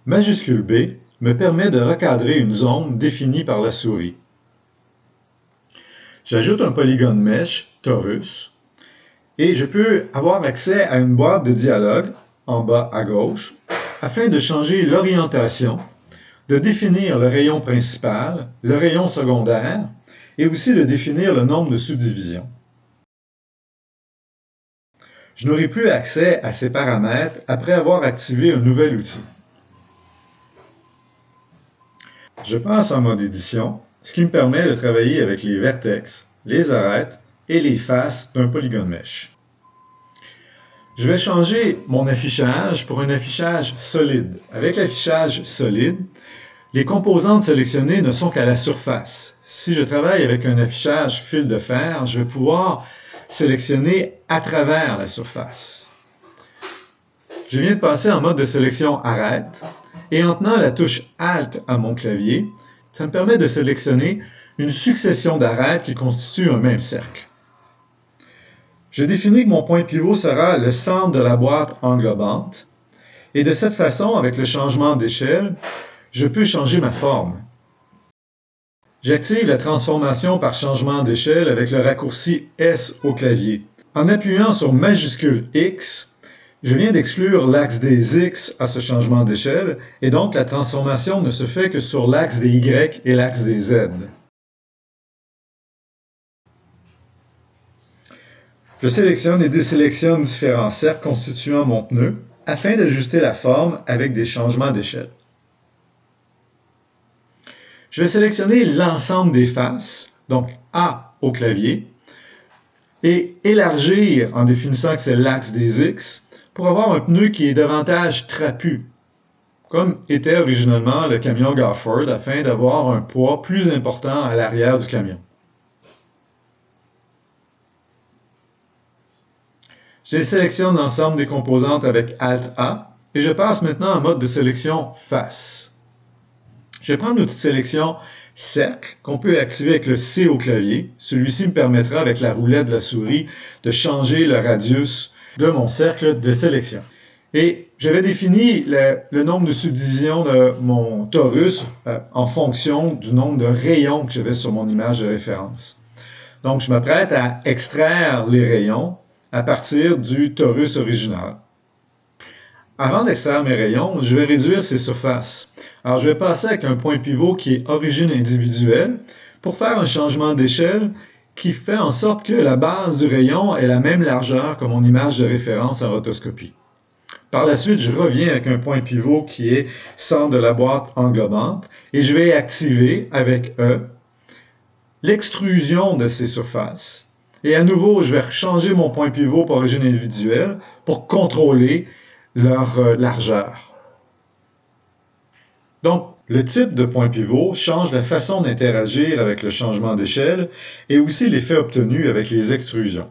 Majuscule B me permet de recadrer une zone définie par la souris. J'ajoute un polygone mesh, torus, et je peux avoir accès à une boîte de dialogue en bas à gauche afin de changer l'orientation, de définir le rayon principal, le rayon secondaire et aussi de définir le nombre de subdivisions. Je n'aurai plus accès à ces paramètres après avoir activé un nouvel outil. Je passe en mode édition, ce qui me permet de travailler avec les vertex, les arêtes et les faces d'un polygone mesh. Je vais changer mon affichage pour un affichage solide. Avec l'affichage solide, les composantes sélectionnées ne sont qu'à la surface. Si je travaille avec un affichage fil de fer, je vais pouvoir sélectionner à travers la surface. Je viens de passer en mode de sélection arête et en tenant la touche Alt à mon clavier, ça me permet de sélectionner une succession d'arêtes qui constituent un même cercle. Je définis que mon point pivot sera le centre de la boîte englobante et de cette façon, avec le changement d'échelle, je peux changer ma forme. J'active la transformation par changement d'échelle avec le raccourci S au clavier. En appuyant sur majuscule X, je viens d'exclure l'axe des X à ce changement d'échelle et donc la transformation ne se fait que sur l'axe des Y et l'axe des Z. Je sélectionne et désélectionne différents cercles constituant mon pneu afin d'ajuster la forme avec des changements d'échelle. Je vais sélectionner l'ensemble des faces, donc A au clavier, et élargir en définissant que c'est l'axe des X pour avoir un pneu qui est davantage trapu, comme était originalement le camion Gafford afin d'avoir un poids plus important à l'arrière du camion. Je sélectionne l'ensemble des composantes avec Alt-A et je passe maintenant en mode de sélection face. Je vais prendre l'outil de sélection cercle qu'on peut activer avec le C au clavier. Celui-ci me permettra avec la roulette de la souris de changer le radius de mon cercle de sélection. Et j'avais défini le nombre de subdivisions de mon torus en fonction du nombre de rayons que j'avais sur mon image de référence. Donc je m'apprête à extraire les rayons à partir du torus original. Avant d'extraire mes rayons, je vais réduire ces surfaces. Alors, je vais passer avec un point pivot qui est origine individuelle pour faire un changement d'échelle qui fait en sorte que la base du rayon ait la même largeur que mon image de référence en rotoscopie. Par la suite, je reviens avec un point pivot qui est centre de la boîte englobante et je vais activer avec E l'extrusion de ces surfaces. Et à nouveau, je vais changer mon point pivot pour origine individuelle pour contrôler leur largeur. Donc, le type de point pivot change la façon d'interagir avec le changement d'échelle et aussi l'effet obtenu avec les extrusions.